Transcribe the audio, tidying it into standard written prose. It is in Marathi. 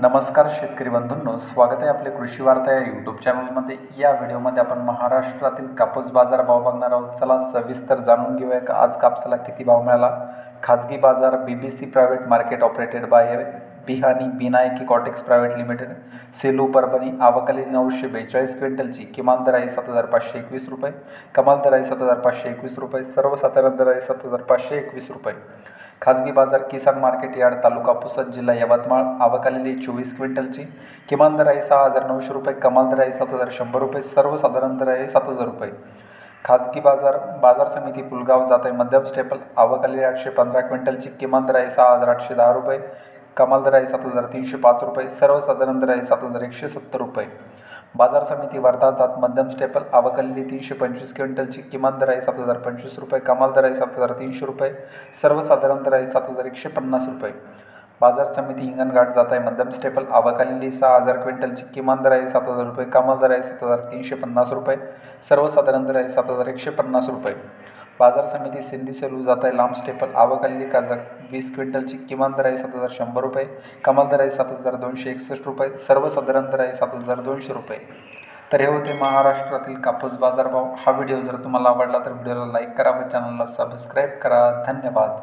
नमस्कार शेतकरी बंधूंनो, स्वागत आहे आपले कृषी वार्ता या यूट्यूब चॅनलमध्ये। या व्हिडिओमध्ये आपण महाराष्ट्रातील कापूस बाजार भाव बघणार आहोत। चला सविस्तर जाणून घेऊया का आज कापसाला किती भाव मिळाला। खाजगी बाजार BBC private market operated by Bihani Binayaki Cotex private limited, Selu Parbhani. आवक आलेली 942 क्विंटलची। किमान दर आहे 7,521 रुपये, कमाल दर आहे 7,521 रुपये, सर्वसाधारण दर आहे 7,521 रुपये। खाजगी बाजार किसान मार्केट यार्ड, तालुका पुसद, जिल्हा यवतमाळ। आवक आलेली 24 क्विंटलची। किमान दर आहे 6,900 रुपये, कमाल दर आहे 7,100 रुपये, सर्वसाधारण दर आहे 7,000 रुपये। खाजगी बाजार बाजार समिती पुलगाव जात आहे मध्यम स्टेपल। आवक आलेली 815 क्विंटलची। किमान दर आहे 6,810 रुपये, कमाल दर आहे 7,305 रुपये, सर्वसाधारण दर आहे 7,170 रुपये। बाजार समिती वर्धा जात मध्यम स्टेपल। आवक आलेली 325 क्विंटलची। किमान दर आहे 7,025 रुपये, कमाल दर आहे 7,300 रुपये, सर्वसाधारण दर आहे 7,150 रुपये। बाजार समिती हिंगणघाट जात आहे मध्यम स्टेपल। आवक आलेली 6,000 क्विंटलची। किमान दर आहे 7,000 रुपये, कमाल दर आहे 7,350 रुपये, सर्वसाधारण दर आहे 7,150 रुपये। बाजार समिती सिंधी सेलू जात आहे लांब स्टेपल। आवक आलेली 20 क्विंटलची। किमान दर आहे 7,100 रुपये, कमाल दर आहे 7,261 रुपये, सर्वसाधारण दर आहे 7,200 रुपये। तर हे होते महाराष्ट्रातील कापूस बाजारभाव। हा व्हिडिओ जर तुम्हाला आवडला तर व्हिडिओला लाईक करा व चॅनलला सबस्क्राईब करा। धन्यवाद।